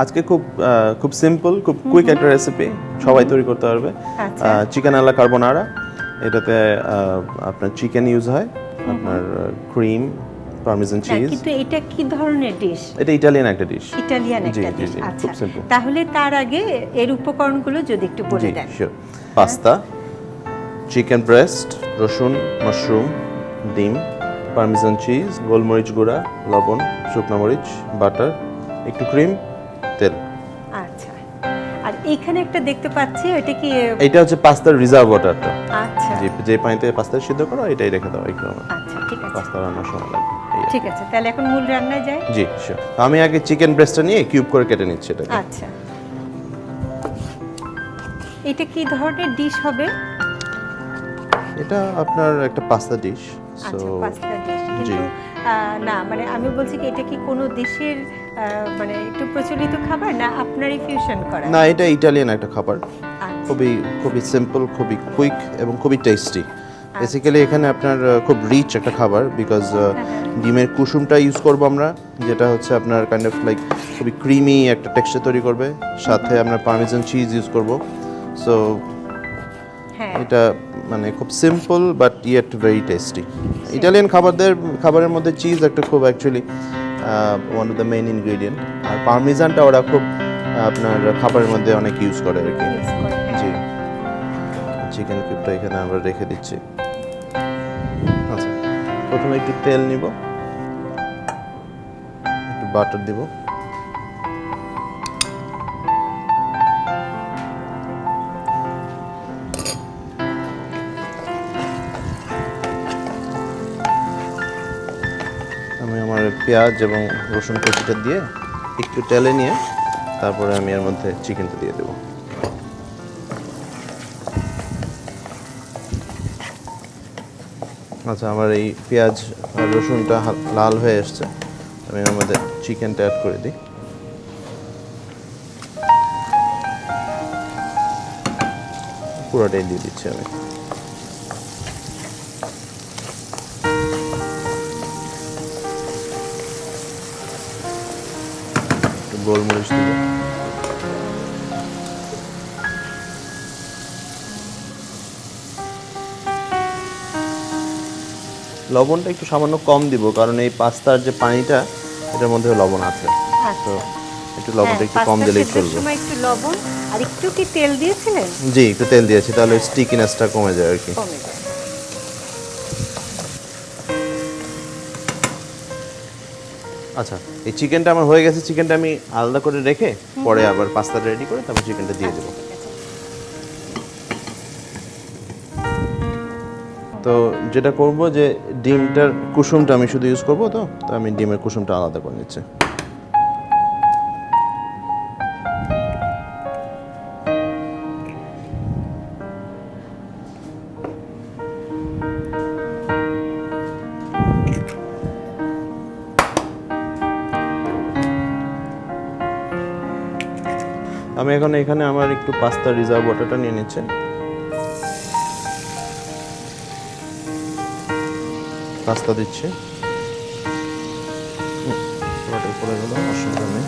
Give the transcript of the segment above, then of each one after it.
আজকে খুব সিম্পল, খুব কুইক একটা রেসিপি, সবাই তৈরি করতে পারবে। চিকেন আলা কার্বোনারা, এটাতে আপনার চিকেন ইউজ হয়, আপনার ক্রিম, পারমেসান চিজ। কিন্তু এটা কি ধরনের ডিশ? এটা ইটালিয়ান একটা ডিশ। ইটালিয়ান একটা ডিশ, আচ্ছা। খুব সিম্পল। তাহলে তার আগে এর উপকরণগুলো যদি একটু বলে দেন। পাস্তা, চিকেন ব্রেস্ট, রসুন, মাশরুম, ডিম, পারমেসান চিজ, গোলমরিচ গুঁড়া, লবণ, শুকনো মরিচ, বাটার, একটু ক্রিম, তেল। আচ্ছা, আর এইখানে একটা দেখতে পাচ্ছি, এটা কি? এটা হচ্ছে পাস্তার রিজার্ভ ওয়াটারটা। আচ্ছা, যে পানিতে পাস্তা সিদ্ধ করো এটাই রেখে দাও একটু। আচ্ছা, ঠিক আছে। পাস্তা রান্নার সময় লাগবে। ঠিক আছে, তাহলে এখন মূল রান্নায় যাই। জি শিওর। আমি আগে চিকেন ব্রেস্টটা নিয়ে কিউব করে কেটে নিচ্ছি এটা। আচ্ছা, এটা কি ধরনের ডিশ হবে? এটা আপনার একটা পাস্তা ডিশ। আচ্ছা, পাস্তা ডিশ। জি। কিন্তু না, মানে আমি বলছি কি, এটা কি কোনো দেশের মানে একটু প্রচলিত খাবার, না আপনারই ফিউশন করা? না, এটা ইটালিয়ান একটা খাবার। আচ্ছা। খুবই সিম্পল, খুবই কুইক এবং খুবই টেস্টি। বেসিক্যালি এখানে আপনার খুব রিচ একটা খাবার, বিকজ ডিমের কুসুমটা ইউজ করবো আমরা, যেটা হচ্ছে আপনার কাইন্ড অফ লাইক খুবই ক্রিমি একটা টেক্সচার তৈরি করবে। সাথে আমরা পারমেসান চিজ ইউজ করবো। সো এটা মানে খুব simple but yet very tasty. Italian খাবারের মধ্যে চিজ একটা খুব actually one of the main ingredient. আর পারমেসানটা ওরা খুব আপনার খাবারের মধ্যে অনেক ইউজ করে আর কি। জি। চিকেন কিউবটা এখানে আমরা রেখে দিচ্ছি। আচ্ছা, প্রথমে একটু তেল নিব, একটু বাটার দিব, আমি আমার পেঁয়াজ এবং রসুন কুচিটা দিয়ে একটু তেলে নিয়ে তারপরে আমি এর মধ্যে চিকেনটা দিয়ে দেবো। আচ্ছা, আমার এই পেঁয়াজ আর রসুনটা লাল হয়ে এসছে, আমি এর মধ্যে চিকেনটা অ্যাড করে দিই। পুরোটাই দিয়ে দিচ্ছি আমি। গোলমরিচ দিব, লবণটা একটু সামান্য কম দিব, কারণ এই পাস্তার যে পানিটা এটার মধ্যে লবণ আছে। তো একটু লবণটা একটু কম দিলেই চলবে। একটু লবণ আর একটু কি তেল দিয়েছিলেন? জি, একটু তেল দিয়েছি, তাহলে স্টিকিনেসটা কমে যায় আর কি। আচ্ছা, এই চিকেনটা আমার হয়ে গেছে। চিকেনটা আমি আলাদা করে রেখে পরে আবার পাস্তা রেডি করে তারপর চিকেনটা দিয়ে দেবো। তো যেটা করব যে ডিমটার কুসুমটা আমি শুধু ইউজ করব, তো আমি ডিমের কুসুমটা আলাদা করে নিচ্ছি। আমি এখন এখানে আমার একটু পাস্তা রিজার্ভ ওয়াটারটা নিয়ে নিচ্ছি। পাস্তা দিচ্ছি, ওয়াটার পড়ে গেল, অসুবিধা নেই।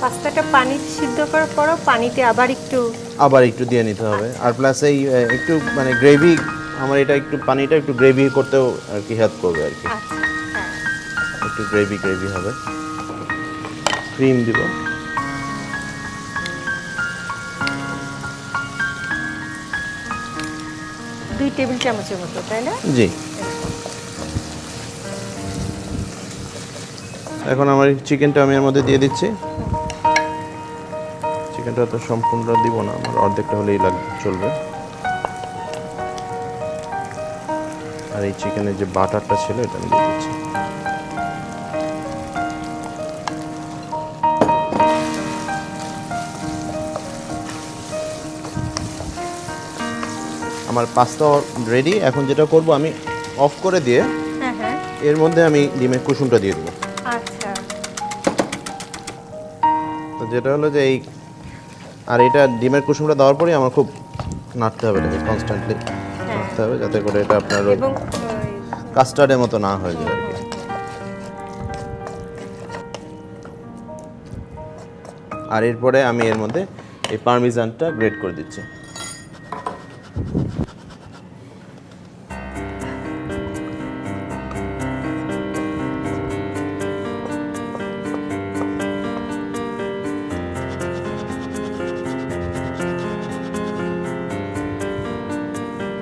পাস্তাটা পানি সিদ্ধ করার পরও পানিতে আবার একটু দিয়ে নিতে হবে। আর প্লাস এই একটু মানে গ্রেভি, আমার এটা একটু পানিটা একটু গ্রেভি করতেও আর কি হেল্প করবে আর কি। একটু গ্রেভি হবে। ক্রিম দিব, দুই টেবিল চামচের মতো, তাই না? জি। এখন আমার চিকেনটা আমি এর মধ্যে দিয়ে দিচ্ছি। চিকেনটা তো সম্পূর্ণ দিব না, আমার অর্ধেকটা হলেই চলবে। আর এই চিকেনের যে বাটারটা ছিল এটা আমি দিয়ে দিচ্ছি। আমার পাস্তা রেডি। এখন যেটা করব, আমি অফ করে দিয়ে এর মধ্যে আমি ডিমের কুসুমটা দিয়ে দেবো। আচ্ছা, তো যেটা হলো যে এই, আর এটা ডিমের কুসুমটা দেওয়ার পরেই আমার খুব নাড়তে হবে, এটাকে কনস্ট্যান্টলি নাড়তে হবে, যাতে করে এটা আপনার কাস্টার্ডের মতো না হয়ে যায় আর কি। আর এরপরে আমি এর মধ্যে এই পারমিজানটা গ্রেট করে দিচ্ছি।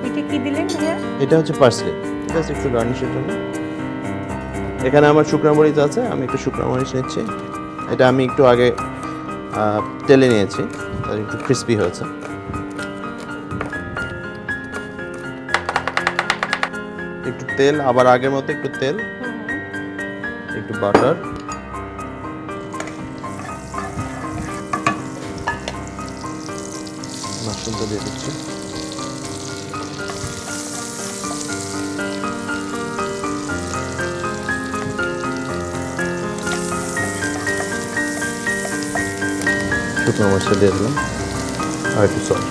এটা কি দিলেন ভাইয়া? এটা হচ্ছে পার্সলি, জাস্ট একটু গার্নিশের জন্য। এখানে আমার শুকনো মরিচ আছে, আমি একটু শুকনো মরিচ নিচ্ছি। এটা আমি একটু আগে তেলে নিয়েছি, তার একটু ক্রিস্পি হয়েছে। একটু তেল, আবার আগের মতো একটু তেল, একটু বাটার, মাশরুমটা দিয়ে দিচ্ছি। শুকনো মরিচটা দিয়ে দিলাম আর একটু সল্ট।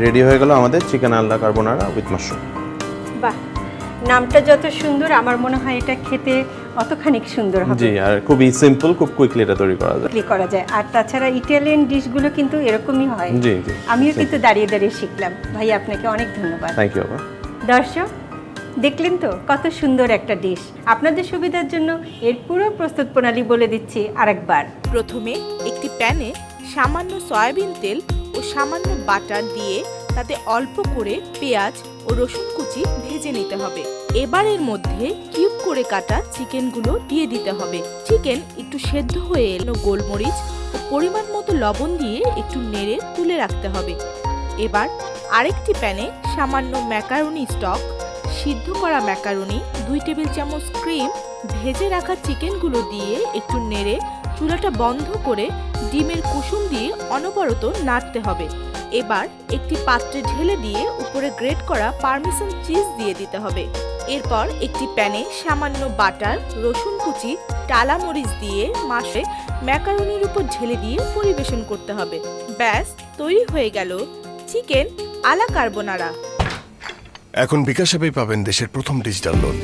রেডি হয়ে গেল আমাদের chicken Allah carbonara with mushroom. বাহ, নামটা যত সুন্দর, আমার মনে হয় এটা খেতে অতখানি সুন্দর হবে। জি, আর খুবই সিম্পল, খুব কুইকলি এটা তৈরি করা যায়। আর তাছাড়া ইটালিয়ান ডিশগুলো কিন্তু এরকমই হয়। জি জি, আমিও কিন্তু দাঁড়িয়ে দাঁড়িয়ে শিখলাম। ভাই, আপনাকে অনেক ধন্যবাদ। Thank you. দর্শক দেখলেন তো কত সুন্দর একটা ডিশ। আপনাদের সুবিধার জন্য এর পুরো প্রস্তুত প্রণালী বলে দিচ্ছি আরেকবার। প্রথমে একটি প্যানে সামান্য সয়াবিন তেল ও সামান্য বাটার দিয়ে তাতে অল্প করে পেঁয়াজ ও রসুন কুচি ভেজে নিতে হবে। এবার এর মধ্যে কিউব করে কাটা চিকেনগুলো দিয়ে দিতে হবে। চিকেন একটু সেদ্ধ হয়ে এলে গোলমরিচ ও পরিমাণ মতো লবণ দিয়ে একটু নেড়ে তুলে রাখতে হবে। এবার আরেকটি প্যানে সামান্য ম্যাকারনি স্টক, সিদ্ধ করা ম্যাকারনি, 2 টেবিল চামচ ক্রিম, ভেজে রাখা চিকেনগুলো দিয়ে একটু নেড়ে চুলাটা বন্ধ করে ডিমের কুসুম দিয়ে অনবরত নাড়তে হবে। এবার একটি পাত্রে ঢেলে দিয়ে উপরে গ্রেট করা পারমেসান চিজ দিয়ে দিতে হবে। এরপর একটি প্যানে সামান্য বাটার, রসুন কুচি, টালা মরিচ দিয়ে মাশে ম্যাকারনির উপর ঢেলে দিয়ে পরিবেশন করতে হবে। ব্যাস, তৈরি হয়ে গেল চিকেন আলা কার্বোনারা। এখন বিকাশ অ্যাপেই পাবেন দেশের প্রথম ডিজিটাল লোন।